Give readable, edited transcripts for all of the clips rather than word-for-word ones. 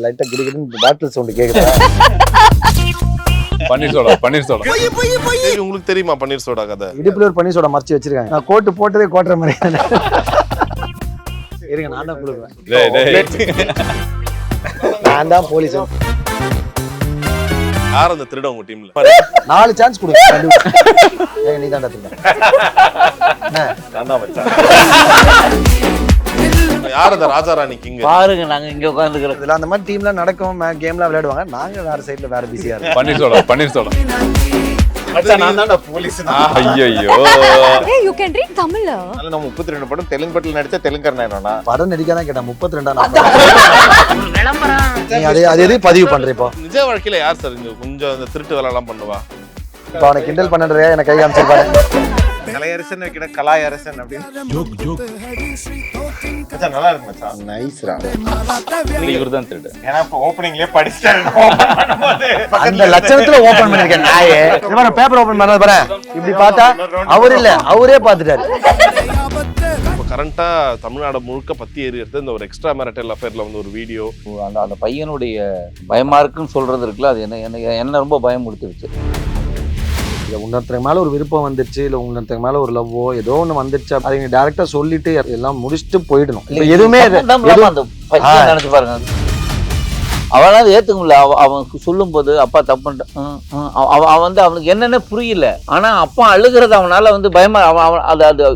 லைட்டா கிரிக்கிட்டு பாட்டில் சவுண்ட் கேக்குதா? பன்னீர் சோடா. உங்களுக்கு தெரியுமா பன்னீர் சோடா கதை? இடுப்புல ஒரு பன்னீர் சோடா மறைச்சு வச்சிருக்காங்க. நான் கோட்டு போட்டதே கோட்டுற மாதிரி. இருங்க நான் தான் கொடுக்குறேன். நான் தான் போலீஸ். யார் அந்த திருட உங்க டீம்ல? 4 சான்ஸ் கொடுங்க. நீ தான் யார் அந்த ராஜாராணி கிங்? பாருங்க நாங்க இங்க உட்கார்ந்துக்கிறோம். இதுல அந்த மாதிரி டீம்லாம் நடக்கும், கேம்லாம் விளையாடுவாங்க. நாங்க வேற சைடுல வேற பிஸியா இருக்கோம். பன்னீர் சோடா. நான் தான் போலீஸ். ஐயோ. Hey, you can read Tamil. நான் 32 படம் தெலுங்கு படத்துல நடிச்ச தெலுங்கர்னா படம் நடிக்காதான் கேட்டேன். 32 நீ அதே பதிவு பண்ற. இப்போ நிஜ வாழ்க்கையில யார் சார் இந்த கொஞ்சம் அந்த திருட்டு வேலை எல்லாம் பண்ணுவா? இப்போ அவனை கிண்டல் பண்ணுறியா? எனக்கு கை காமிச்சிருப்பாரு. கலையரசன் வைக்கிற கலாயரசன் அப்படின்னு மச்சான் நல்லா இருக்கு மச்சான். நைஸ்ரா. இவர்தான் திருடு. ஏன்னா இப்ப ஓப்பனிங்லயே படிச்சிட்டேன். அந்த லட்சணத்துல ஓபன் பண்ணிருக்கேன் நாயே. இவர பேப்பர் ஓபன் பண்ணது பாரு. இப்படி பார்த்தா அவர் இல்ல, அவரே பார்த்துட்டாரு. இப்போ கரண்டா தமிழ்நாடு முழுக்க பத்தி ஏறி எடுத்து இந்த ஒரு எக்ஸ்ட்ரா மேரிட்டல் அஃபேர்ல வந்து ஒரு வீடியோ. அந்த பையனுடைய பயமா இருக்குன்னு சொல்றது இருக்குல்ல, அது என்ன ரொம்ப பயம் கொடுத்துருச்சு. இல்லை உன்னொருத்தருக்கு மேலே ஒரு விருப்பம் வந்துருச்சு, இல்லை உன்னொருத்தருக்கு மேலே ஒரு லவ்வோ ஏதோ ஒன்று வந்துருச்சு, அதை நீங்கள் டேரெக்டாக சொல்லிட்டு எல்லாம் முடிச்சுட்டு போயிடணும். இல்லை எதுவுமே அந்த பையன் நினைச்சு பாருங்க, அவனால ஏத்துக்க முடியல. அவன் சொல்லும் போது அப்பா தப்புன்ட்டு அவன் வந்து அவனுக்கு என்னென்ன புரியல. ஆனா அப்பா அழுகிறது அவனால வந்து பயமா அது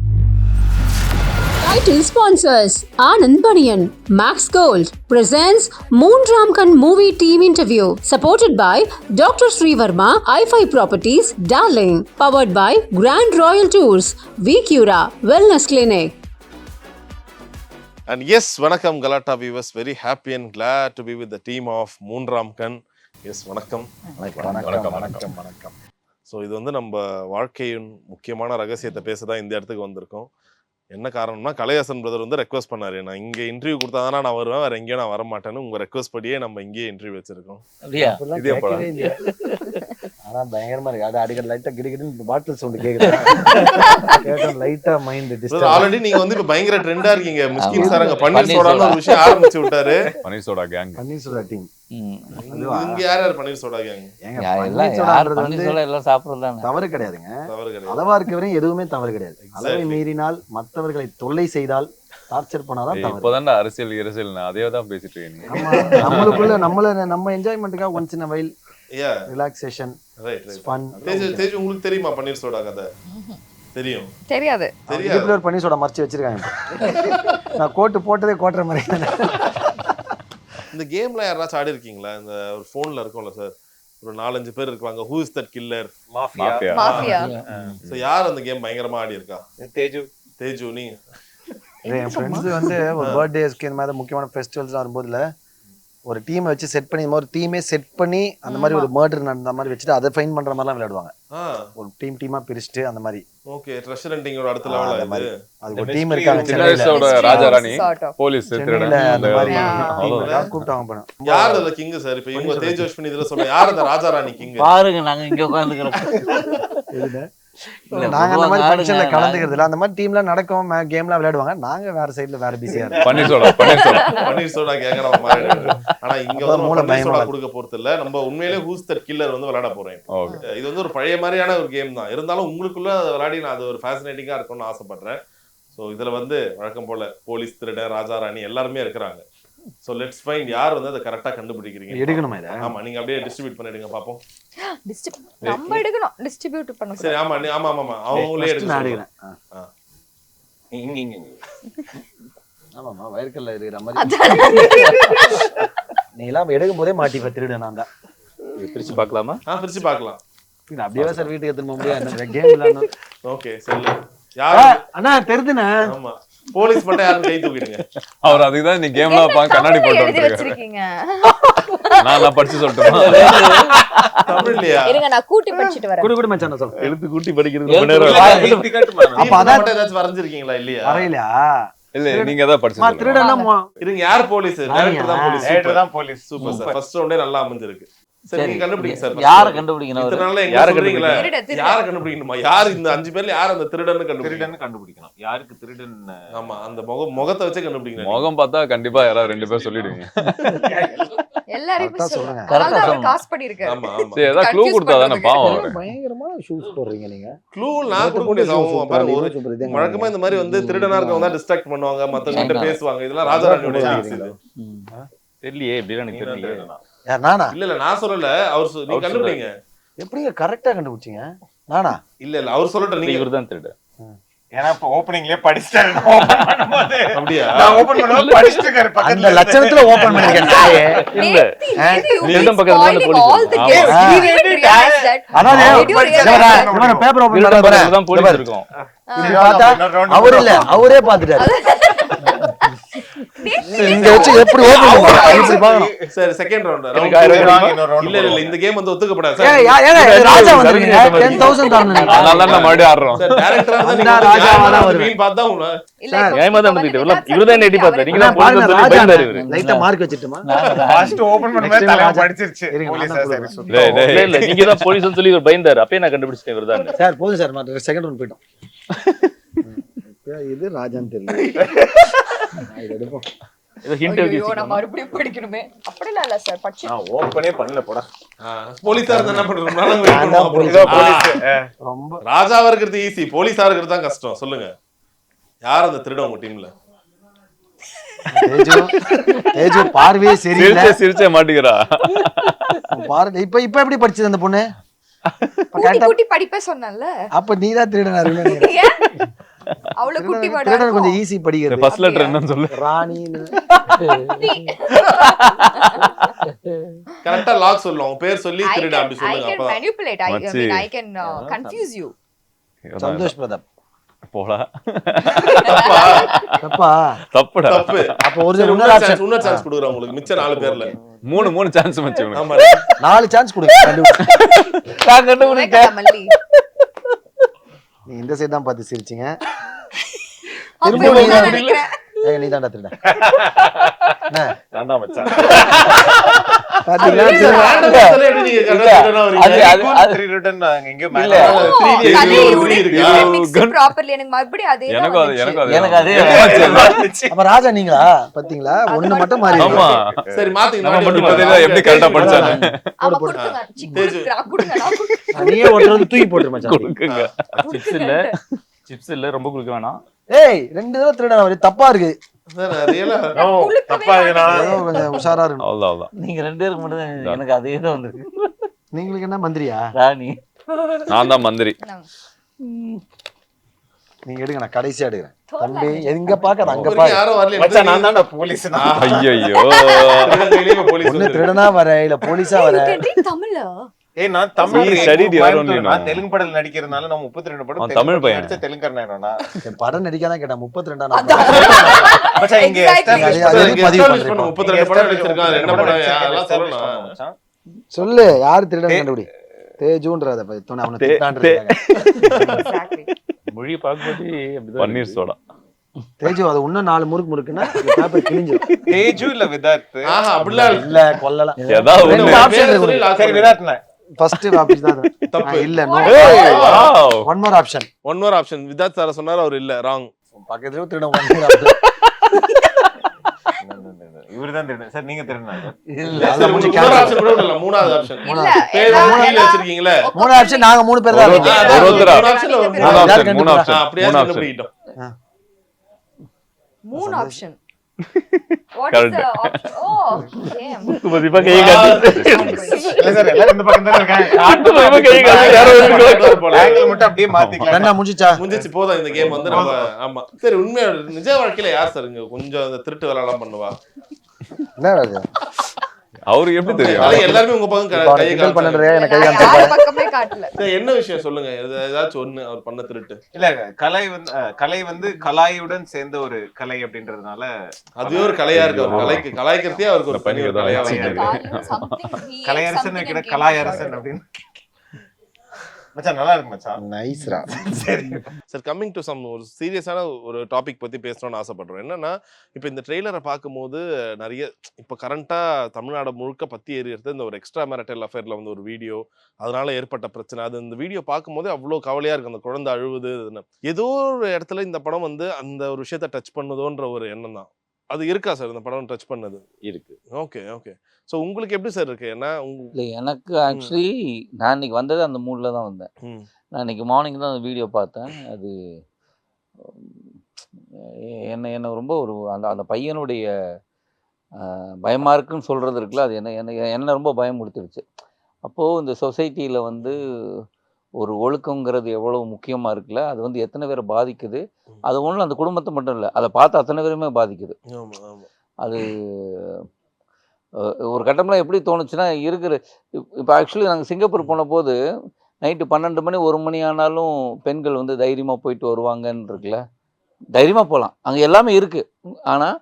Title sponsors Anand Baniyan, Max Gold presents Moonram Kan movie team interview supported by Dr. Sri Verma, i5 Properties, Darling, powered by Grand Royal Tours, Vicura Wellness Clinic. And yes, வணக்கம் கலாட்டா viewers, very happy and glad to be with the team of Moonram Kan. Yes, வணக்கம். So இது வந்து நம்ம வாழ்க்கையின் முக்கியமான ரகசியத்தை பேச தான் இந்த இடத்துக்கு வந்திருக்கோம். என்ன காரணம்னா, கலையாசன் பிரதர் வந்து ரெக்வஸ்ட் பண்ணாரு, நான் இங்கே இன்டர்வியூ கொடுத்தா தானே நான் வருவேன், வேற எங்கேயும் நான் வர மாட்டேன்னு. உங்க ரெக்வஸ்ட் படியே நம்ம இங்கேயே இன்டர்வியூ வச்சிருக்கோம். ஆனா பயங்கரமா இருக்கு. அது அடிக்கடி லைட்டா கிரிக்கிட்டு பாட்டில் சவுண்ட் கேக்குது. லைட்டா மைண்ட் டிஸ்டர்ப். ஆல்ரெடி நீங்க வந்து இப்ப பயங்கர ட்ரெண்டா இருக்கீங்க. மிஸ்கின் சார் அங்க பன்னீர் சோடான்னு ஒரு விஷயம் ஆரம்பிச்சு விட்டாரு. பன்னீர் சோடா கேங். பன்னீர் சோடா டீம். இங்க யார் பன்னீர் சோடா கேங்? எல்லாம் சாப்பிடுறதுதான் தவறு கிடையாதுங்க. தவறு கிடையாது. அளவா இருக்க வரையும் எதுவுமே தவறு கிடையாது. அளவை மீறினால், மற்றவர்களை தொல்லை செய்தால், டார்ச்சர் பண்ணாதான் தவறு. இப்போதான் அரசியல் அதே தான் பேசிட்டு இருக்கீங்க. நம்மளுக்குள்ள நம்ம என்ஜாய்மெண்ட்டுக்காக once in a while relaxation, right fun. Tej உங்களுக்கு தெரியுமா பன்னீர் சோடா கதை? தெரியும்? தெரியாது. இடுப்புல ஒரு பன்னீர் சோடா மறைச்சு வச்சிருக்காங்க. நான் கோட்டு போட்டதே கோட்டுற மாதிரி. இந்த கேம்ல யாராச்சும் ஆடி இருக்கீங்களா? இந்த ஒரு போன்ல இருக்கும்ல சார், ஒரு 4-5 பேர் இருக்காங்க. Who is that killer? Mafia. So யார் அந்த கேம் பயங்கரமா ஆடி இருக்கா? தேஜு நீ? என் ஃப்ரெண்ட்ஸ் வந்து ஒரு பர்த்டேஸ்க்கு இந்த மாதிரி முக்கியமான ஃபெஸ்டிவல்ஸ்லாம் வரும்போதுல ஒரு டீமை வச்சு செட் பண்ணி, ஒரு டீமே செட் பண்ணி அந்த மாதிரி ஒரு மர்டர் நடந்த மாதிரி வச்சுட்டு அதை ஃபைன் பண்ற மாதிரிலாம் விளையாடுவாங்க. ஒரு டீமா பிரிச்சுட்டு அந்த மாதிரி. ஓகே, ட்ரெஷர் ஹண்டிங்கோட அடுத்த லெவல் அது. அது ஒரு டீம் இருக்காங்க. சின்னதோட ராஜாராணி போலீஸ் சென்னையில அந்த மாதிரி கூப்பிட்டாங்க போன. யார் அந்த கிங் சார்? இப்போ இவங்க தேஜஸ்வினி இதெல்லாம் சொல்ல, யார் அந்த ராஜாராணி கிங்? பாருங்க நாங்க இங்க உட்கார்ந்துக்கிறோம். நாங்க அந்த மாதிரி ஃபங்க்ஷன்ல கலந்துக்கிறது இல்ல. அந்த மாதிரி டீம்லாம் நடக்கும், கேம்லாம் விளையாடுவாங்க. நாங்க வேற சைடுல வேற பிஸியா இருக்கோம். பன்னீர் சோடா கேங்க நம்ம மாறிடுது. ஆனா இங்க வந்து பன்னீர் சோடா கொடுக்க போறது இல்ல. நம்ம உண்மையிலேயே ஹூஸ் தட் கில்லர் வந்து விளையாட போறோம். இது வந்து ஒரு பழைய மாதிரியான ஒரு கேம் தான். இருந்தாலும் உங்களுக்குள்ள விளையாடி நான் அது ஒரு ஃபேசினேட்டிங்கா இருக்கும்னு ஆசைப்படுறேன். ஸோ இதுல வந்து வழக்கம் போல போலீஸ், திருடன், ராஜாராணி எல்லாருமே இருக்கிறாங்க. So let's find யார் வந்து அதை கரெக்டா கண்டுபிடிக்கிறீங்க. எடுக்கணுமா இத? ஆமா, நீங்க அப்படியே டிஸ்ட்ரிபியூட் பண்ணிடுங்க பாப்போம். நம்ம எடுக்கணும், டிஸ்ட்ரிபியூட் பண்ணனும். சரி, ஆமா ஆமா அவங்களே எடுங்க. இங்க ஆமாமா வயர்க்கல்ல இருக்கிற மாதிரி. நீ எல்லாம் எடுக்கும் போதே மாட்டி திருடு நான் தான். பிரிச்சு பார்க்கலாமா? பிரிச்சு பார்க்கலாம். அப்படியே சார் வீட்டுக்கு எடுத்துட்டு போக முடியாது. கேம் விளையாடணும். ஓகே சரி. யார் அண்ணா தெரிதுனா? ஆமா, போலீஸ் மட்டும் யாரும் கை தூக்கிடுங்க. அவர் அதுக்கு தான் நீ கேம்ல பாக்க கண்ணாடி போட்டு வச்சிருக்கீங்க. நான் படிச்சு சொல்லட்டுமா? தமிழ்லையா? இருங்க நான் கூட்டி படிச்சிட்டு வரேன். குடு மச்சான் சொல்ல. எழுத்து கூட்டி படிக்கிறது ரொம்ப நேரம். அப்ப அத ஏதாச்சும் வரைஞ்சிருக்கீங்களா? இல்லையா? வரையலையா? இல்ல நீங்க தான் படிச்சு சொல்லுங்க. திருடனா இருங்க, யார் போலீஸ்? டைரக்டர் தான் போலீஸ். டைரக்டர் தான் போலீஸ். Super sir. ஃபர்ஸ்ட் ரவுண்டே நல்லா அமைஞ்சிருக்கு. சரி நீங்க கண்டுபிடிங்க சார். யாரை கண்டுபிடிக்கணும் அவரு? இதனால எங்க யாரை சொல்றீங்களா? திருடன். யாரை கண்டுபிடிக்கணுமா? யார் இந்த 5 பேர்ல யார் அந்த திருடன்னு கண்டுபிடிக்கணும்? திருடன்னு கண்டுபிடிக்கணும். யாருக்கு திருடன்? ஆமா, அந்த முகத்தை வச்சே கண்டுபிடிக்கணும். முகம் பார்த்தா கண்டிப்பா யாராவது 2 பேர் சொல்லிடுவீங்க. எல்லாரையும் கரெக்டா சொல்லுங்க. சொல்லுங்க. அதான் அவர் காசு பண்ணிருக்காரு. ஆமா ஆமா. சரி ஏதாவது க்ளூ கொடுத்தா தானே பாவம் அவரு. பயங்கரமா ஷூஸ் போடுறீங்க நீங்க. க்ளூ நான் கொடுக்க முடியாது. அவங்க பாருங்க, ஒரு வழக்கமா இந்த மாதிரி வந்து திருடனா இருக்கவங்க தான் டிஸ்ட்ராக்ட் பண்ணுவாங்க, மத்தவங்க கிட்ட பேசுவாங்க. இதெல்லாம் ராஜாராணியோட tricks இது. தெரியலையே எப்படின்னு எனக்கு தெரியலையே. யார் நானா? இல்ல நான் சொல்லல, அவர் நீங்க கண்டுபிடிங்க. எப்படிங்க கரெக்டா கண்டுபிடிச்சீங்க? நானா? இல்ல அவர் சொல்லட்டும், நீங்க இவர்தான் திருடு. ஏன்னா இப்ப ஓப்பனிங்லயே படிச்சிட்டாரு. அப்படியா? நான் ஓபன் பண்ணும்போது படிச்சிட்டு இருக்காரு அந்த பக்கத்துல. லட்சணத்துல ஓபன் பண்ணிருக்கேன் நாயே. இல்ல திருடன் பக்கத்துல வந்து போலீஸ் அதாவது இவன் பேப்பர் ஓபன் பண்ண போறேன். தான் போலீஸ் இருக்கும். இப்படி பார்த்தா அவர் இல்ல, அவரே பாத்துட்டாரு. இங்க வச்சு எப்படி ஓபன் பண்ணுவாங்க இப்படி பார்க்கணும். சரி செகண்ட் ரவுண்ட். இல்ல இல்ல இந்த கேம் வந்து ஒத்துக்கப்படாது ஏங்க சார். ஏங்க ராஜா வந்திருக்கீங்க 10000 தரணும். அதனால தான் நான் மறுபடியும் ஆடுறோம். சார் டைரக்டரா தான் அந்த ராஜாவா தான் வருவேன். மீன் பார்த்தா உங்க நியாயமா தான் வந்துட்டு இவர்தான் என்ன எட்டி பார்த்தாரு. நீங்க தான் பாருங்க போலீஸ் சொல்லி ராஜா பயந்தாரு இவரு. லைட்டா மார்க் வச்சிட்டுமா? ஃபர்ஸ்ட் ஓபன் பண்ணும்போது தலை படிச்சிருச்சு. இருங்க, போலீஸ் நான் சரி தான் சுத்தம். டேய், டேய். இல்ல இல்ல நீங்க தான் போலீஸ் சொல்லி இவர் பயந்தாரு. அப்பயே நான் கண்டுபிடிச்சிட்டேன் இவர்தான். சார் போதும் சார், நான் செகண்ட் ரவுண்ட் போய்ட்டோம். இது ராஜான்னு தெரியல. இது எடுப்போம். ஏதோ ஹிண்ட் ஐயோ நான் மறுபடியும் படிக்கணுமே. அப்படிலாம் இல்ல சார், படிச்சு நான் ஓபனே பண்ணல போடா. போலீஸா இருந்தா என்ன பண்றது? நான் தான் போலீஸ். இதோ போலீஸ். ரொம்ப ராஜாவா இருக்கிறது ஈஸி, போலீஸா இருக்கிறது தான் கஷ்டம். சொல்லுங்க, யார் அந்த திருடன் உங்க டீம்ல? தேஜு பார்வையே சரியில்லை. சிரிச்சே மாட்டிக்கிறா. பாருங்க இப்ப எப்படி படிச்சது அந்த பொண்ணு? கூட்டி கூட்டி படிப்பே சொன்னேன்ல. அப்ப நீ தான் திருடனா இருக்கணும். ஏன்? அவ்வளவு குட்டி வாடா. திருடன் கொஞ்சம் ஈஸி படிக்கிறது. ஃபர்ஸ்ட் லெட்டர் என்னன்னு சொல்லு. ராணின்னு கரெக்டா லாக் சொல்லுங்க, உங்க பேர் சொல்லி I திருடன் அப்படி can சொல்லுங்க. அப்ப manipulate. மச்சி. I can confuse you. Santhosh Pratap. போடா. தப்பா? தப்புடா. தப்பு. அப்ப ஒரு சரி, இன்னொரு ஆப்ஷன். இன்னொரு சான்ஸ் கொடுக்குறேன் உங்களுக்கு. மிச்சம் 4 பேர்ல 3 சான்ஸ் மச்சி உனக்கு. ஆமா 4 சான்ஸ் கொடுங்க. நான் கண்டுபிடிச்சேன். உனக்கு மல்லி. நீ இந்த சைடு தான் பார்த்து சிரிச்சீங்க. அப்ப திரும்ப நீ நான் தான் நினைக்கிறேன். ஏங்க நீ தான்டா திருடன். என்ன? நான் தான் மச்சான். பாத்தீங்களா? random ஆ சொல்லி எப்படி நீங்க கரெக்டா திருடனா வரீங்க? அது அது அது திருடன் நாங்க எங்க மேல இல்ல. கதை ஒரு unit இருக்கா? mix properly. எனக்கு மறுபடியும் அதே தான் எனக்கும் அது வந்துச்சு. எனக்கும் அது. எனக்கு அது அப்ப ராஜா நீங்களா? பாத்தீங்களா? ஒண்ணு மட்டும் மாறி ஆமா. சரி மாத்துங்க. நம்ம மட்டும் மாத்தி பார்த்தீங்களா எப்படி கரெக்டா படிச்சானே. ஆமா கொடுங்க. சிக்கு கொடுங்க நான் கொடுங்க. நீயே ஒருத்தர் தூக்கி போட்டுரு மச்சான். கொடுக்குங்க. சிப்ஸ் இல்ல சிப்ஸ் இல்ல ரொம்ப குடுக்க வேணாம். ஏய் 2 தடவை திருடன் அவரு தப்பா இருக்கு. சார் ரியலா ஓ தப்பா இருக்குனா ஏதோ கொஞ்சம் உஷாரா இருக்கணும். அவ்வளவுதான். நீங்க 2 பேருக்கு மட்டும் தான் எனக்கு அதே தான் வந்திருக்கு. நீங்களுக்கு என்ன மந்திரியா? ராணி. நான் தான் மந்திரி. நீங்க எடுங்க, நான் கடைசியா எடுக்கிறேன். தம்பி எங்க பாக்காத அங்க உங்களுக்கு பாரு. யாரும் வரல. மச்சான் நான் தான்டா போலீஸ். ஐயோ. போலீஸ் ஒண்ணு திருடனா வர இல்ல போலீஸா வர. You can read Tamil. ஏய் நான் Tamil He studied here only, no? நான் தெலுங்கு படத்துல நடிக்கிறதுனால நான் 32 படம் அவன் தமிழ் பையன். நடிச்ச தெலுங்கர்னாடா. படம் நடிக்காதான் கேட்டேன். 32 மச்சான் இங்க Exactly. establish அது பண்ணி- பதிவு establish பண்றேன். பண்ணு. 32 படம் நடிச்சிருக்கான். என்ன படம் அதெல்லாம் establish சொல்லணும். பண்ணு மச்சான். சொல்லு யார் திருடன் கண்டுபிடி. தேஜுன்றத பத்தி அவனை திட்டான்றதுக்காக. Exactly. மொழி பார்க்கும்போது அப்படிதான் பன்னீர் சோடா. தேஜு அது இன்னும் 4 முறுக்குன்னா பேப்பர் கிழிஞ்சிரும். தேஜு இல்ல விதார்த். ஆஹா அப்படிலாம் இல்ல. இல்ல கொல்லலாம். ஏதாவது ரெண்டு ஒண்ணு. option இருக்கு. சொல்லி lock சரி பண்ணு. விதார்த்னா ஃபர்ஸ்ட் ஆப்ஷன் தான் அது. தப்பு. இல்ல நோ. ஏய், wow. One more option. One more option. Vidhath sir சொன்னாரு, அவர் இல்ல. ராங். பக்கத்துல திருடன் ஒன் மோர் ஆப்ஷன். இவர்தான் திருடன். சார் நீங்க திருடனா? இல்ல சரி, அத முடிச்சு இன்னொரு கேன்சல். ஆப்ஷன் கூட இல்ல. மூணாவது ஆப்ஷன். இல்ல பேர் எல்லா- மூணுல எல்லா- வச்சிருக்கீங்களே. மூணு ஆப்ஷன் நாங்க 3 பேர் தான் ஒரு இருக்கோம். அதான் ஒருத்தரா? மூணு option ல ஒரு மூணு மூணு option. option, மூணு option, அப்படியே மூணு option. கண்டுபிடிக்கிட்டோம். 3 option. What is Correct. the option? Oh, damn. மதிப்பா கையை காட்டு. இல்ல சார் எல்லாரும் இந்த பக்கம் தான இருக்காங்க. காட்டு மதிப்பா கையை காட்டு. யாரோ ஆங்கிள் மட்டும் அப்படியே மாத்திக்கலாம். ரெண்டா முடிஞ்சிச்சா? முடிஞ்சிச்சு போதும் இந்த கேம் வந்து நம்ம. ஆமா சரி, உண்மையா நிஜ வாழ்க்கையில யார் சார் இங்க கொஞ்சம் இந்த திருட்டு வேலை எல்லாம் பண்ணுவா? என்ன அது? அவருக்கு எப்படி தெரியும்? அதான் எல்லாருமே உங்க பக்கம் இப்ப அவனை கையை கிண்டல் காட்டுறாங்க. பண்றதே எனக்கு கை நான் காமிச்சா. யார் பக்கமே காட்டல. சரி, என்ன விஷயம் சொல்லுங்க. ஏதாச்சும் ஒண்ணு அவர் பண்ண திருட்டு. இல்ல கலை வந்து கலாயுடன் சேர்ந்த ஒரு கலை அப்படின்றதுனால அதுவே ஒரு கலையா இருக்கு. அவர் கலைக்கு கலாய்க்கிறதே அவருக்கு ஒரு தனி ஒரு கலையா இந்த இருக்கு. காரியம் something he ate Kalaiyarasan something வைக்கிற and gave கலாயரசன் me அப்படின்னு மச்சான் நல்லா இருக்கு மச்சான். நைஸ்ரா. சரி. சார் கம்மிங் டு சம் ஒரு சீரியஸான ஒரு டாபிக் பற்றி பேசணும்னு ஆசைப்படுறோம். என்னன்னா இப்போ இந்த ட்ரெய்லரை பார்க்கும்போது நிறைய இப்போ கரண்ட்டாக தமிழ்நாடு முழுக்க பற்றி ஏறிடுறது இந்த ஒரு எக்ஸ்ட்ரா மேரிட்டல் அஃபேரில் வந்து ஒரு வீடியோ, அதனால ஏற்பட்ட பிரச்சனை. அது இந்த வீடியோ பார்க்கும்போது அவ்வளோ கவலையாக இருக்குது. அந்த குழந்தை அழுவுது. ஏதோ ஒரு இடத்துல இந்த படம் வந்து அந்த ஒரு விஷயத்தை டச் பண்ணுதோன்ற ஒரு எண்ணம் தான். அது இருக்கா சார் இந்த படம் டச் பண்ணது? இருக்கு. Okay okay. ஸோ உங்களுக்கு எப்படி சார் இருக்கு? ஏன்னா இல்லை எனக்கு ஆக்சுவலி நான் இன்னைக்கு வந்தது அந்த மூடில் தான் வந்தேன். நான் இன்னைக்கு மார்னிங் தான் அந்த வீடியோ பார்த்தேன். அது என்ன ரொம்ப ஒரு அந்த பையனுடைய பயமாக இருக்குன்னு சொல்கிறது இருக்குல்ல, அது என்ன ரொம்ப பயமுறுத்திடுச்சு. அப்போது இந்த சொசைட்டியில் வந்து ஒரு ஒழுக்கங்கிறது எவ்வளோ முக்கியமாக இருக்குல்ல, அது வந்து எத்தனை பேரை பாதிக்குது. அது ஒன்றும் அந்த குடும்பத்தை மட்டும் இல்லை, அதை பார்த்து அத்தனை பேருமே பாதிக்குது. அது ஒரு கட்டம்லாம் எப்படி தோணுச்சுன்னா இப்போ ஆக்சுவலி நாங்கள் சிங்கப்பூர் போன போது நைட்டு 12 மணி 1 மணி ஆனாலும் பெண்கள் வந்து தைரியமாக போயிட்டு வருவாங்கன்னு இருக்குல்ல, தைரியமாக போகலாம், அங்கே எல்லாமே இருக்குது. ஆனால்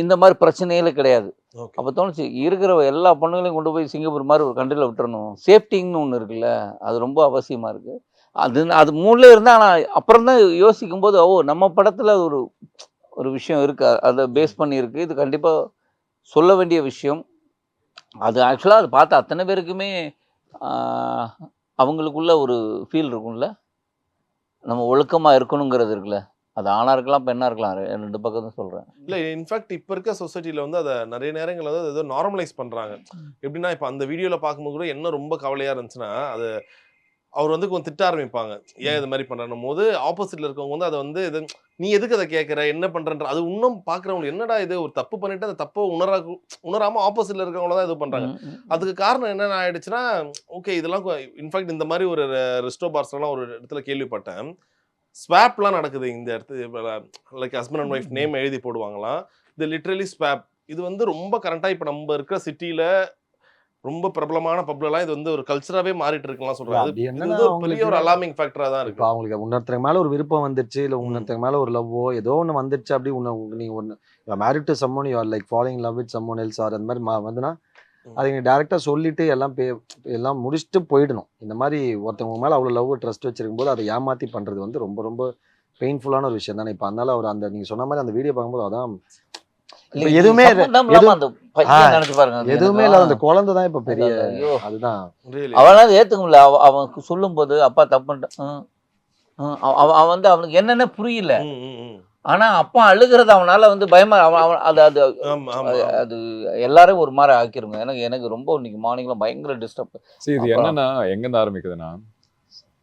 இந்த மாதிரி பிரச்சனைகளே கிடையாது. அப்போ தோணுச்சு இருக்கிற எல்லா பொண்ணுங்களையும் கொண்டு போய் சிங்கப்பூர் மாதிரி ஒரு கண்ட்ரியில் விட்டுறணும். சேஃப்டிங்னு ஒன்று இருக்குல்ல, அது ரொம்ப அவசியமாக இருக்குது. அது மூணில் இருந்தால். ஆனால் அப்புறம் தான் யோசிக்கும் போது நம்ம படத்தில் ஒரு விஷயம் இருக்குது, அதை பேஸ் பண்ணியிருக்கு. இது கண்டிப்பாக சொல்ல வேண்டிய விஷயம். அது ஆக்சுவலாக அதை பார்த்து அத்தனை பேருக்குமே அவங்களுக்குள்ள ஒரு ஃபீல் இருக்கும்ல, நம்ம ஒழுக்கமாக இருக்கணுங்கிறது இருக்குல்ல. அது ஆணாக இருக்கலாம், பெண்ணாக இருக்கலாம், 2 பக்கம் தான் சொல்கிறேன். இல்லை இன்ஃபேக்ட் இப்போ இருக்க சொசைட்டியில் வந்து அதை நிறைய நேரங்கள் வந்து ஏதோ நார்மலைஸ் பண்ணுறாங்க. எப்படின்னா இப்போ அந்த வீடியோவில் பார்க்கும்போது கூட என்ன ரொம்ப கவலையாக இருந்துச்சுன்னா, அது அவர் வந்து கொஞ்சம் திட்ட ஆரம்பிப்பாங்க, ஏன் இது மாதிரி பண்ணுறனும் போது ஆப்போசிட்டில் இருக்கவங்க வந்து அதை வந்து இது நீ எதுக்கு அதை கேட்குற, என்ன பண்ணுறன்ற அது இன்னும் பார்க்குறவங்களுக்கு என்னடா இது ஒரு தப்பு பண்ணிட்டு அந்த தப்பை உணராமல் ஆப்போசிட்டில் இருக்கவங்கள தான் இது பண்ணுறாங்க. அதுக்கு காரணம் என்னென்ன ஆயிடுச்சுன்னா, ஓகே இதெல்லாம் இன்ஃபேக்ட் இந்த மாதிரி ஒரு ரெஸ்டோ பார்ஸ்லாம் ஒரு இடத்துல கேள்விப்பட்டேன். ஸ்வாப்லாம் நடக்குது இந்த இடத்துல, like husband and wife name எழுதி போடுவாங்களாம். இது லிட்ரலி ஸ்வாப். இது வந்து ரொம்ப கரண்டாக இப்போ நம்ம இருக்கிற சிட்டியில் ரொம்ப பிரபலமான பப்லாம் இது வந்து ஒரு கல்ச்சராகவே மாறிட்டு இருக்கலாம் சொல்றாங்க. இது ஒரு பெரிய ஒரு அலார்மிங் ஃபேக்டரா தான் இருக்கு. அவங்களுக்கு இன்னொருத்தருக்கு மேல ஒரு விருப்பம் வந்துருச்சு, இல்லை இன்னொருத்தருக்கு மேல ஒரு லவ்வோ ஏதோ ஒன்று வந்துருச்சு. அப்படி நீங்க ஒன்று married to சம்மோன், you are like following love with சம்மோன் else R அந்த மாதிரி வந்துன்னா அதை நீங்கள் டேரெக்டாக சொல்லிட்டு எல்லாம் முடிச்சுட்டு போயிடணும். இந்த மாதிரி ஒருத்தவங்க மேலே அவ்வளோ லவ் ட்ரஸ்ட் வச்சிருக்கும் போது அதை ஏமாற்றி பண்ணுறது வந்து ரொம்ப ரொம்ப பெயின்ஃபுல்லான ஒரு விஷயம் தானே. இப்போ அதனால அவர் அந்த நீங்கள் சொன்ன மாதிரி அந்த வீடியோ பார்க்கும்போது அதான் எதுவுமே எதுவுமே இல்லாத அந்த குழந்தை தான் இப்போ பெரிய அதுதான். அவனால ஏற்றுக்க முடியல. அவன் சொல்லும் போது அப்பா தப்புன்ட்டான். அவன் வந்து அவனுக்கு என்னென்ன புரியல. ஆனா அப்பா அழுகிறது அவனால வந்து பயமா அது எல்லாரும் ஒரு மாதிரி ஆக்கிருங்க. எனக்கு ரொம்ப இன்னைக்கு மார்னிங்ல பயங்கர டிஸ்டர்ப். இது என்னன்னா எங்கேருந்து ஆரம்பிக்குதுன்னா,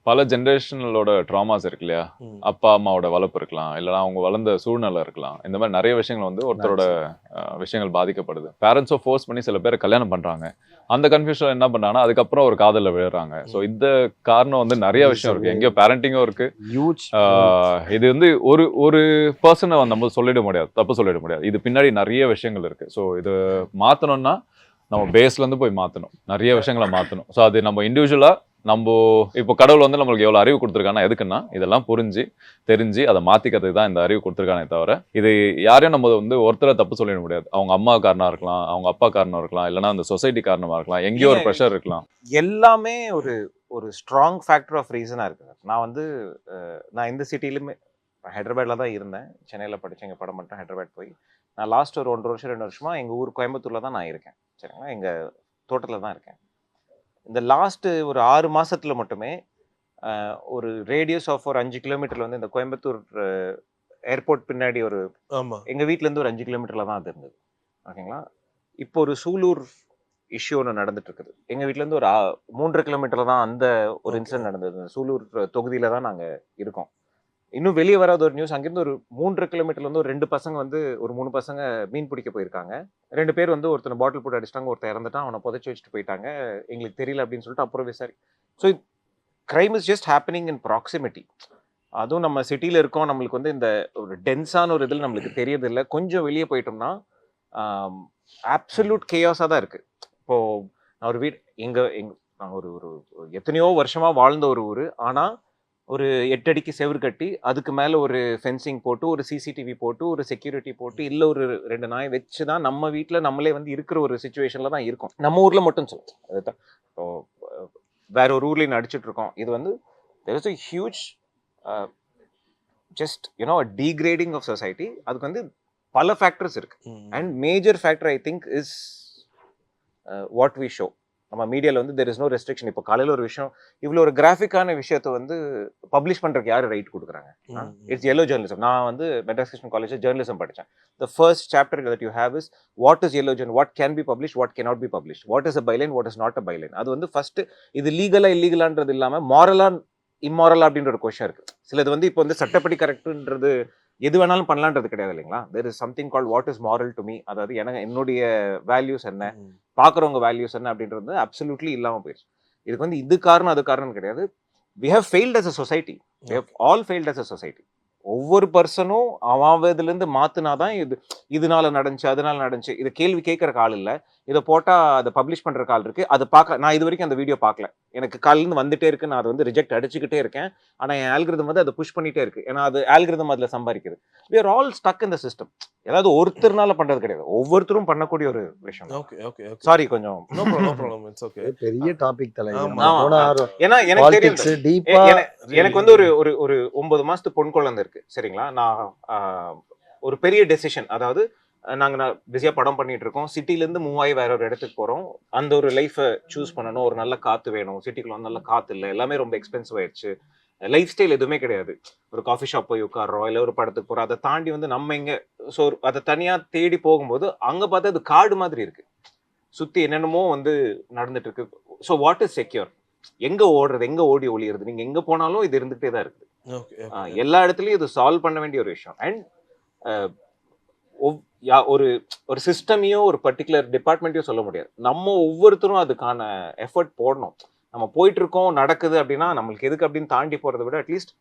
பல ஜென்ரேஷனலோட ட்ராமாஸ் இருக்கு இல்லையா, அப்பா அம்மாவோட வளர்ப்பு இருக்கலாம், இல்லைனா அவங்க வளர்ந்த சூழ்நிலை இருக்கலாம். இந்த மாதிரி நிறைய விஷயங்கள் வந்து ஒருத்தரோட விஷயங்கள் பாதிக்கப்படுது. பேரண்ட்ஸோ ஃபோர்ஸ் பண்ணி சில பேரை கல்யாணம் பண்றாங்க. அந்த கன்ஃபியூஷன் என்ன பண்றாங்கன்னா அதுக்கப்புறம் ஒரு காதலில் விழுறாங்க. ஸோ இந்த காரணம் வந்து நிறைய விஷயம் இருக்கு. எங்கேயோ பேரண்டிங்கும் இருக்கு. இது வந்து ஒரு பர்சனை நம்ம சொல்லிட முடியாது, தப்பு சொல்லிட முடியாது. இது பின்னாடி நிறைய விஷயங்கள் இருக்கு. ஸோ இது மாற்றணும்னா நம்ம பேஸ்ல இருந்து போய் மாற்றணும், நிறைய விஷயங்களை மாற்றணும். ஸோ அது நம்ம இண்டிவிஜுவலா நம்ம இப்போ கடவுள் வந்து நம்மளுக்கு எவ்வளோ அறிவு கொடுத்துருக்கானா எதுக்குன்னா இதெல்லாம் புரிஞ்சு தெரிஞ்சு அதை மாற்றிக்கிறதுக்கு தான் இந்த அறிவு கொடுத்துருக்கானே தவிர இது யாரையும் நம்ம வந்து ஒருத்தரை தப்பு சொல்லிட முடியாது. அவங்க அம்மா காரணமாக இருக்கலாம், அவங்க அப்பா காரணமாக இருக்கலாம், இல்லைனா அந்த சொசைட்டி காரணமாக இருக்கலாம், எங்கேயோ ஒரு ப்ரெஷர் இருக்கலாம். எல்லாமே ஒரு ஸ்ட்ராங் ஃபேக்டர் ஆஃப் ரீசனாக இருக்குது. நான் இந்த சிட்டிலுமே ஹைதராபாத்தில் தான் இருந்தேன். சென்னையில் படித்தேன், எங்கள் படம் மட்டும் ஹைதராபாத் போய் நான் லாஸ்ட் ஒரு 1.5 வருஷம் 2 வருஷமாக எங்கள் ஊர் கோயம்புத்தூரில் தான் நான் இருக்கேன். சரிங்களா, எங்கள் தோட்டத்தில் தான் இருக்கேன். இந்த லாஸ்ட்டு ஒரு 6 மாதத்தில் மட்டுமே ஒரு ரேடியஸ் ஆஃப் ஒரு 5 கிலோமீட்டரில் வந்து இந்த கோயம்புத்தூர் ஏர்போர்ட் பின்னாடி ஒரு எங்கள் வீட்டிலேருந்து ஒரு 5 கிலோமீட்டரில் தான் அது இருந்தது. ஓகேங்களா, இப்போ ஒரு சூலூர் இஷ்யூ ஒன்று நடந்துட்டு இருக்குது. எங்கள் வீட்டிலேருந்து ஒரு 3 கிலோமீட்டரில் தான் அந்த ஒரு இன்சிடென்ட் நடந்தது. சூலூர் தொகுதியில் தான் நாங்கள் இருக்கோம். இன்னும் வெளியே வராத ஒரு நியூஸ், அங்கேருந்து ஒரு 3 கிலோமீட்டர்ல வந்து ஒரு 2 பசங்க வந்து ஒரு 3 பசங்க மீன் பிடிக்க போயிருக்காங்க. 2 பேர் வந்து ஒருத்தனை பாட்டில் போட்டு அடிச்சிட்டாங்க, ஒருத்தர் இறந்துட்டான், அவனை புதைச்சி வச்சுட்டு போயிட்டாங்க, எங்களுக்கு தெரியல அப்படின்னு சொல்லிட்டு அப்புறம் விசாரி. So crime is just happening in proximity. அதுவும் நம்ம சிட்டியில் இருக்கோம், நம்மளுக்கு வந்து இந்த ஒரு டென்ஸான ஒரு இதில் நம்மளுக்கு தெரியறதில்லை. கொஞ்சம் வெளியே போயிட்டோம்னா ஆப்சல்யூட் கேயாஸாக தான் இருக்குது. இப்போது நான் ஒரு நாங்கள் ஒரு எத்தனையோ வருஷமாக வாழ்ந்த ஒரு ஊர், ஆனால் ஒரு 8 அடிக்கு செவுறு கட்டி அதுக்கு மேலே ஒரு ஃபென்சிங் போட்டு ஒரு சிசிடிவி போட்டு ஒரு செக்யூரிட்டி போட்டு இல்லை ஒரு 2 நாய் வச்சு தான் நம்ம வீட்டில் நம்மளே வந்து இருக்கிற ஒரு சுச்சுவேஷனில் தான் இருக்கும். நம்ம ஊரில் மட்டும் சொல்லுவோம். அதுதான் வேற ஒரு ஊர்லேயும் நடிச்சிட்டு இருக்கோம். இது வந்து there is a huge just degrading of society. அதுக்கு வந்து பல ஃபேக்டர்ஸ் இருக்கு. And major factor I think is what we show. நம்ம மீடியாவில் வந்து தெர் இஸ் நோ ரெஸ்ட்ரிக்ஷன். இப்போ காலையில் ஒரு விஷயம், இவ்வளோ ஒரு கிராஃபிக்கான விஷயத்தை வந்து பப்ளிஷ் பண்ணுறதுக்கு யார் ரைட் கொடுக்குறாங்க? It's yellow journalism. நான் வந்து மெட்ராஸ் கிருஷ்ணன் காலேஜில் ஜேர்னலிசம் படித்தேன். The first chapter that you have is what is yellow journalism, what can be publish, what cannot be publish, what is a பைலைன், what is not a பைலைன். அது வந்து first இது லீகலா இல்லீகலான்றது இல்லாமல் மாரலா இம்மாரலா அப்படின்ற ஒரு கொஸ்டின் இருக்கு. சிலது வந்து இப்போ வந்து சட்டப்படி கரெக்டுன்றது எது வேணாலும் பண்ணலான்றது கிடையாது இல்லைங்களா? There is something called what is moral to me. அதாவது என்னுடைய வேல்யூஸ் என்ன, பார்க்குறவங்க வேல்யூஸ் என்ன அப்படின்றது அப்சல்யூட்லி இல்லாமல் போயிடுச்சு. இதுக்கு வந்து இது காரணம் அது காரணம் கிடையாது. we have failed as a society. We have all failed as a society. ஒவ்வொரு பர்சனும் இதுலேருந்து மாற்றினாதான் இதனால நடந்துச்சு அதனால நடந்துச்சு இது கேள்வி கேட்குறக்கு ஆள் இல்லை. இதை போட்டால் அதை பப்ளிஷ் பண்ணுறக்கு ஆள் இருக்குது. அது பார்க்க நான் இது வரைக்கும் அந்த வீடியோ பார்க்கல. எனக்கு காலிலேருந்து வந்துட்டே இருக்கு, நான் அதை வந்து ரிஜெக்ட் அடிச்சுக்கிட்டே இருக்கேன். ஆனால் என் ஆல்கிரிதம் வந்து அதை புஷ் பண்ணிகிட்டே இருக்கு. ஏன்னா அது ஆல்கிரிதம் அதில் சம்பாதிக்குது. we are all stuck in the system. ஏதாவது ஒருத்தர்னால பண்ணுறது கிடையாது, ஒவ்வொருத்தரும் பண்ணக்கூடிய ஒரு விஷயம். சாரி கொஞ்சம் பெரிய டாபிக் ஏன்னா எனக்கு தெரியும், எனக்கு வந்து ஒரு 9 மாசத்து பொன் குழந்தை இருக்கு சரிங்களா. நான் ஒரு பெரிய டெசிஷன், அதாவது நாங்கள் பிஸியாக படம் பண்ணிட்டு இருக்கோம். சிட்டிலேருந்து மூவ் ஆகி வேற ஒரு இடத்துக்கு போகிறோம். அந்த ஒரு லைஃப்பை சூஸ் பண்ணணும். ஒரு நல்ல காற்று வேணும். சிட்டிக்குள்ள வந்து நல்ல காற்று இல்லை, எல்லாமே ரொம்ப எக்ஸ்பென்சிவ் ஆயிடுச்சு. லைஃப் ஸ்டைல் எதுவுமே கிடையாது. ஒரு காஃபி ஷாப் போய் உட்காரோம், இல்லை ஒரு படத்துக்கு போகிறோம். அதை தாண்டி வந்து நம்ம இங்கே ஸோ அதை தனியாக தேடி போகும்போது அங்கே பார்த்தா அது காடு மாதிரி இருக்கு. சுற்றி என்னென்னமோ வந்து நடந்துட்டு இருக்கு. So what is secure? எங்க ஓடுறது, எங்க ஓடி ஒளியிறது? நீங்க எங்க போனாலும் இது இருந்துகிட்டே தான் இருக்குது. எல்லா இடத்துலயும் இது சால்வ் பண்ண வேண்டிய ஒரு விஷயம். அண்ட் ஒரு சிஸ்டமையோ ஒரு பர்டிகுலர் டிபார்ட்மெண்ட்டையோ சொல்ல முடியாது. நம்ம ஒவ்வொருத்தரும் அதுக்கான எஃபர்ட் போடணும். நம்ம போயிட்டு இருக்கோம் நடக்குது அப்படின்னா நம்மளுக்கு எதுக்கு அப்படின்னு தாண்டி போறதை விட அட்லீஸ்ட்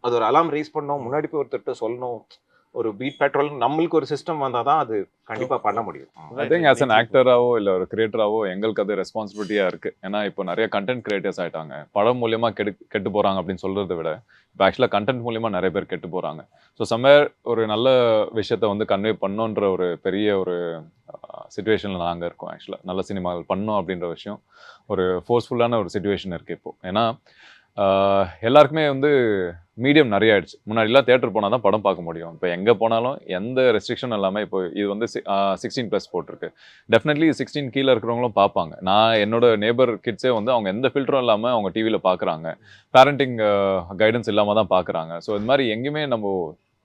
அது ஒரு அலாம் ரைஸ் பண்ணணும், முன்னாடி போய் ஒருத்தர்கிட்ட சொல்லணும். ஒரு பீட் பெட்ரோல் நம்மளுக்கு ஒரு சிஸ்டம் வந்தால் தான் அது கண்டிப்பாக பண்ண முடியும். ஐ திங்க் ஆஸ் அன் ஆக்டராவோ இல்லை ஒரு கிரியேட்டராவோ எங்களுக்கு அது ரெஸ்பான்சிபிலிட்டியாக இருக்குது. ஏன்னா இப்போ நிறைய கண்டென்ட் கிரியேட்டர்ஸ் ஆகிட்டாங்க. படம் மூலியமாக கெட்டு போகிறாங்க அப்படின்னு சொல்கிறத விட இப்போ ஆக்சுவலாக கண்டென்ட் மூலியமாக நிறைய பேர் கெட்டு போகிறாங்க. ஸோ சம்வேர் ஒரு நல்ல விஷயத்த வந்து கன்வே பண்ணோன்ற ஒரு பெரிய ஒரு சிச்சுவேஷனில் நாங்கள் இருக்கோம். ஆக்சுவலாக நல்ல சினிமாவில் பண்ணோம் அப்படின்ற விஷயம் ஒரு ஃபோர்ஸ்ஃபுல்லான ஒரு சிச்சுவேஷன் இருக்குது இப்போது. ஏன்னா எல்லாருக்குமே வந்து மீடியம் நிறைய ஆயிடுச்சு. முன்னாடிலாம் தியேட்டர் போனால் தான் படம் பார்க்க முடியும். இப்போ எங்கே போனாலும் எந்த ரெஸ்ட்ரிக்ஷன் இல்லாமல் இப்போ இது வந்து 16+ போட்டிருக்கு. டெஃபினெட்லி 16 கீழே இருக்கிறவங்களும் பார்ப்பாங்க. நான் என்னோட நேபர் கிட்ஸே வந்து அவங்க எந்த ஃபில்டரும் இல்லாமல் அவங்க டிவியில் பார்க்குறாங்க. பேரண்டிங் கைடன்ஸ் இல்லாமல் தான் பார்க்குறாங்க. ஸோ இது மாதிரி எங்கேயுமே நம்ம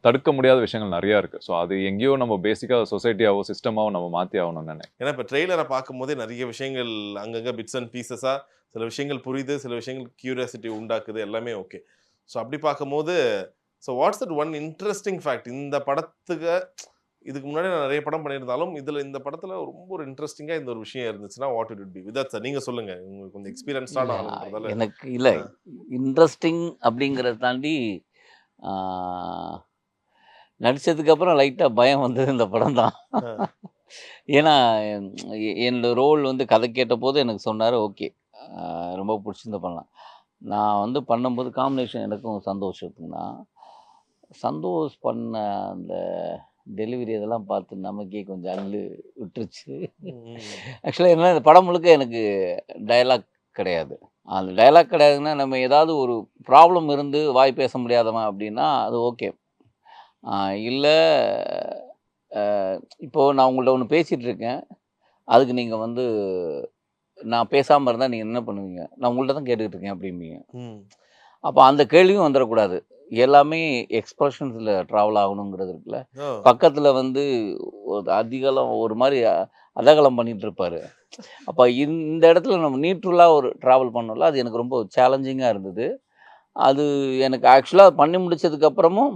தடுக்க முடியாத விஷயங்கள் நிறையா இருக்குது. ஸோ அது எங்கேயோ நம்ம பேசிக்காக சொசைட்டியாவோ சிஸ்டமாவோ நம்ம மாற்றி ஆகணும்னு நினைக்கிறேன். ஏன்னா இப்போ ட்ரெய்லரை பார்க்கும்போதே நிறைய விஷயங்கள் அங்கங்கே பிட்ஸ் அண்ட் பீசஸாக சில விஷயங்கள் புரியுது, சில விஷயங்கள் கியூரியாசிட்டி உண்டாக்குது, எல்லாமே ஓகே. ஸோ அப்படி பார்க்கும்போது so what's that one interesting fact இந்த படத்துக்கு? இதுக்கு முன்னாடி நான் நிறைய படம் பண்ணியிருந்தாலும் இதில் இந்த படத்தில் ரொம்ப ஒரு இன்ட்ரெஸ்டிங்காக இந்த ஒரு விஷயம் இருந்துச்சுன்னா what it be? With sir நீங்கள் சொல்லுங்கள், உங்களுக்கு கொஞ்சம் எக்ஸ்பீரியன்ஸ்டான ஆளுன்றதால. எனக்கு இல்லை இன்ட்ரெஸ்டிங் அப்படிங்கிறத தாண்டி நடித்ததுக்கப்புறம் லைட்டாக பயம் வந்தது இந்த படம் தான். ஏன்னா என்னோட ரோல் வந்து கதை கேட்ட போது எனக்கு சொன்னார் ஓகே ரொம்ப பிடிச்சிருந்த பண்ணலாம். நான் வந்து பண்ணும்போது காம்பினேஷன் எனக்கும் சந்தோஷத்துக்குன்னா சந்தோஷ் பண்ண அந்த டெலிவரி இதெல்லாம் பார்த்து நமக்கே கொஞ்சம் அள்ளு விட்டுருச்சு. ஆக்சுவலாக என்ன இந்த படம் முழுக்க எனக்கு டயலாக் கிடையாது. அந்த டயலாக் கிடையாதுன்னா நம்ம ஏதாவது ஒரு ப்ராப்ளம் இருந்து வாய் பேச முடியாதவன் அப்படின்னா அது ஓகே. இல்லை இப்போது நான் உங்கள்கிட்ட ஒன்று பேசிகிட்டு இருக்கேன், அதுக்கு நீங்கள் வந்து நான் பேசாமல் இருந்தால் நீங்கள் என்ன பண்ணுவீங்க? நான் உங்கள்கிட்ட தான் கேட்டுக்கிட்டு இருக்கேன் அப்படிம்பீங்க. அப்போ அந்த கேள்வியும் வந்துடக்கூடாது. எல்லாமே எக்ஸ்பிரஷன்ஸில் ட்ராவல் ஆகணுங்கிறது இருக்குல்ல. பக்கத்தில் வந்து அதிகலம் ஒரு மாதிரி அதகலம் பண்ணிகிட்டு இருப்பார். அப்போ இந்த இடத்துல நம்ம நியூட்ரலாக ஒரு ட்ராவல் பண்ணோம்ல, அது எனக்கு ரொம்ப சேலஞ்சிங்காக இருந்தது. அது எனக்கு ஆக்சுவலாக பண்ணி முடித்ததுக்கப்புறமும்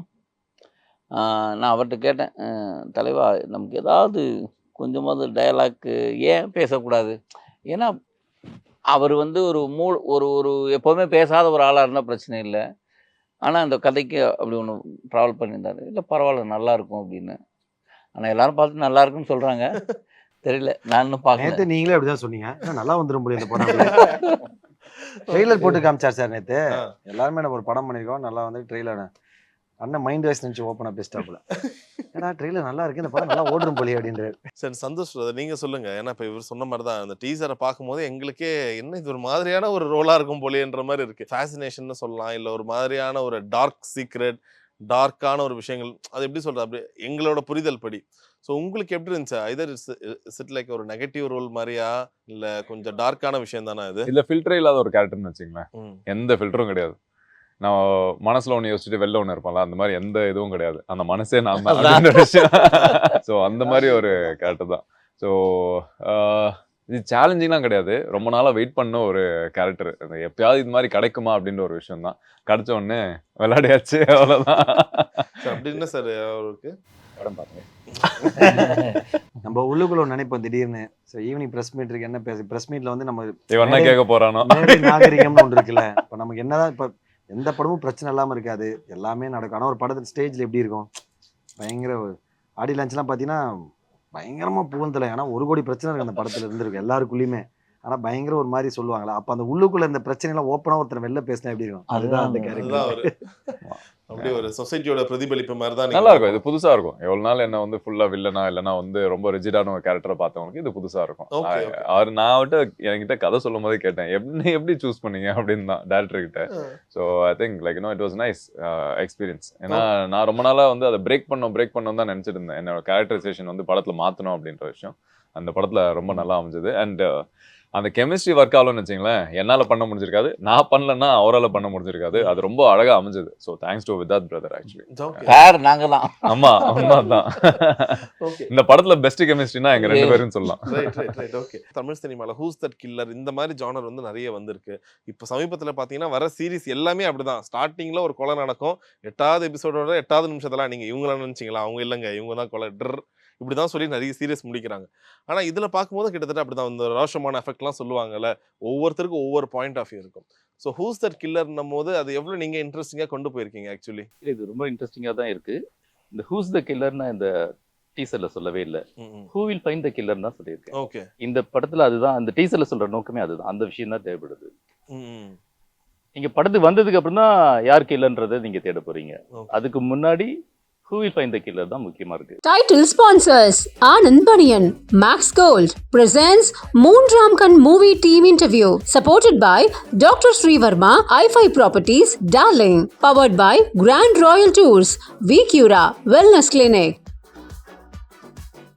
நான் அவர்கிட்ட கேட்டேன், தலைவா நமக்கு ஏதாவது கொஞ்சமாவது டயலாக்கு ஏன் பேசக்கூடாது? ஏன்னா அவர் வந்து ஒரு எப்போவுமே பேசாத ஒரு ஆளாக இருந்தால் பிரச்சனை இல்லை. ஆனால் அந்த கதைக்கு அப்படி ஒன்று ட்ராவல் பண்ணியிருந்தார். இல்லை பரவாயில்ல நல்லாயிருக்கும் அப்படின்னு. ஆனால் எல்லாரும் பார்த்து நல்லா இருக்குன்னு சொல்கிறாங்க. தெரியல, நான் இன்னும் பார்க்க. நீங்களே அப்படி தான் சொன்னீங்க, நல்லா வந்துடும் போல இந்த படம். ட்ரெய்லர் போட்டு காமிச்சார் சார் நேற்று. எல்லாருமே நம்ம ஒரு படம் பண்ணியிருக்கோம், நல்லா வந்து ட்ரெய்லர் அண்ணன் மைண்ட் வாய்ஸ் நினச்சி ஓப்பனாக பெஸ்ட்டாப்புல ஏன்னா ட்ரெயிலர் நல்லா இருக்கு இந்த படம் நல்லா ஓடுறோம் போலி அப்படின்றாரு. சரி சந்தோஷ் brother, நீங்க சொல்லுங்க. ஏன்னா இப்போ இவர் சொன்ன மாதிரி தான் அந்த டீசரை பார்க்கும்போது எங்களுக்கே என்ன இது ஒரு மாதிரியான ஒரு ரோலா இருக்கும் போலேன்ற மாதிரி இருக்கு. ஃபேசினேஷன் சொல்லலாம், இல்லை ஒரு மாதிரியான ஒரு டார்க் சீக்ரெட், டார்க்கான ஒரு விஷயங்கள், அது எப்படி சொல்றது, அப்படி எங்களோட புரிதல் படி. ஸோ உங்களுக்கு எப்படி இருந்துச்சு? ஐதர் இட் லைக் ஒரு நெகட்டிவ் ரோல் மாதிரியா, இல்லை கொஞ்சம் டார்க்கான விஷயம் தானே இது? இல்லை ஃபில்டரே இல்லாத ஒரு கேரக்டர்னு வச்சுங்களேன். எந்த ஃபில்டரும் கிடையாது. நான் மனசுல ஒன்று யோசிச்சுட்டு வெளில ஒன்று இருப்பான்ல, அந்த மாதிரி எந்த இதுவும் கிடையாது. அந்த மனசே நான் தான் அப்படின்ற விஷயம். ஸோ அந்த மாதிரி ஒரு கேரக்டர் தான். ஸோ இது சேலஞ்சிங்லாம் கிடையாது. ரொம்ப நாளாக வெயிட் பண்ண ஒரு கேரக்டர். எப்பயாவது இது மாதிரி கிடைக்குமா அப்படின்ற ஒரு விஷயம் தான். கிடைச்ச உடனே விளையாடியாச்சு, அவ்வளோதான். அப்படி என்ன சார் அவருக்கு படம் பாருங்க. நம்ம உள்ளுக்குள்ள ஒரு நினைப்போம் திடீர்னு. ஸோ ஈவினிங் ப்ரெஸ் மீட் இருக்கு, என்ன பேச ப்ரெஸ் மீட்ல வந்து நம்ம இவன் என்ன கேட்க போறானோ, நாகரிகம்னு ஒன்று இருக்குல்ல. இப்போ நமக்கு என்னதான் இப்போ எந்த படமும் பிரச்சனை இல்லாமல் இருக்காது, எல்லாமே நடக்கும். ஆனால் ஒரு படத்தில் ஸ்டேஜில் எப்படி இருக்கும், பயங்கர ஆடி லான்ச்லாம் பார்த்தீங்கன்னா பயங்கரமாக புகழ்ந்தலை. ஏன்னா 1 கோடி பிரச்சனை இருக்குது அந்த படத்தில் இருந்திருக்கு எல்லாருக்குள்ளேயுமே. ஆனால் பயங்கர ஒரு மாதிரி சொல்லுவாங்களா, அப்போ அந்த உள்ளுக்குள்ள இந்த பிரச்சனைலாம் ஓப்பனாக ஒருத்தர் வெளில பேசினா எப்படி இருக்கும், அதுதான் அந்த கேரக்டர். அப்படியே ஒரு சொசைட்டியோட பிரதிபலிப்பு மாதிரி தான். நல்லா இருக்கும். இது புதுசா இருக்கும். எவ்வளவு நாள் என்ன வந்து ஃபுல்லா வில்லனா இல்லைன்னா வந்து ரொம்ப ரிஜிடான ஒரு கேரக்டரை பார்த்தவங்களுக்கு இது புதுசா இருக்கும். அவர் நான் என்கிட்ட கதை சொல்லும் போதே கேட்டேன், எப்படி சூஸ் பண்ணீங்க அப்படின்னு தான் டேரக்டர் கிட்ட. So I think like it was nice experience. ஏன்னா நான் ரொம்ப நாளா வந்து அதை பிரேக் பண்ணணும் தான் நினைச்சிட்டு இருந்தேன். என்னோட கேரக்டரைசேஷன் வந்து படத்துல மாத்தணும் அப்படின்ற விஷயம் அந்த படத்துல ரொம்ப நல்லா அமைஞ்சது. அண்ட் அந்த கெமிஸ்ட்ரி ஒர்க் ஆகலன்னு வச்சுங்களேன், என்னால் பண்ண முடிஞ்சிருக்காது, நான் பண்ணலன்னா அவரால் பண்ண முடிஞ்சிருக்காது. அது ரொம்ப அழகாக அமைஞ்சது. So thanks to Vidhath brother. Actually நாங்கள் தான். ஆமா உண்மைதான். இந்த படத்துல பெஸ்ட் கெமிஸ்ட்ரினா எங்க 2 பேரும் சொல்லலாம். தமிழ் சினிமால ஹூஸ் தட் கில்லர் இந்த மாதிரி ஜானர் வந்து நிறைய வந்திருக்கு. இப்போ சமீபத்தில் பார்த்தீங்கன்னா வர சீரிஸ் எல்லாமே அப்படிதான். ஸ்டார்டிங்ல ஒரு கொலை நடக்கும், 8வது எபிசோடோட 8வது நிமிஷத்துல நீங்க இவங்கள நினைச்சிங்களா, அவங்க இல்லைங்க இவங்க தான் கொலை இப்படிதான் சொல்லி நிறைய சீரியஸ் முடிக்கிறாங்க. ஆனா இதுல பார்க்கும்போது கிட்டத்தட்ட அப்படிதான் இந்த ரோஷமான எஃபெக்ட்லாம் சொல்லுவாங்கல்ல, ஒவ்வொருத்தருக்கும் ஒவ்வொரு பாயிண்ட் ஆஃப் வியூ இருக்கும். ஸோ ஹூஸ் தட் கில்லர்னும் போது அது எவ்வளவு நீங்க இன்ட்ரெஸ்டிங்கா கொண்டு போயிருக்கீங்க? ஆக்சுவலி இது ரொம்ப இன்ட்ரெஸ்டிங்கா தான் இருக்கு. இந்த ஹூஸ் த கில்லர்னா இந்த டீசர்ல சொல்லவே இல்லை, who will find the killer தான் சொல்லியிருக்கேன். ஓகே, இந்த படத்துல அதுதான், அந்த டீசர்ல சொல்ற நோக்கமே அதுதான். அந்த விஷயம் தான் தேவைப்படுது. நீங்க படத்துக்கு வந்ததுக்கு அப்புறம் தான் யார் கில்லர்ன்றதை நீங்க தேட போறீங்க. அதுக்கு முன்னாடி who will find the killer தான் முக்கியமா இருக்கு. Title sponsors Anand Baniyan, Max Gold presents மூன்றாம் கண் movie team interview supported by Dr. Srivarma, i5 Properties, Darling, powered by Grand Royal Tours, Vicura Wellness Clinic.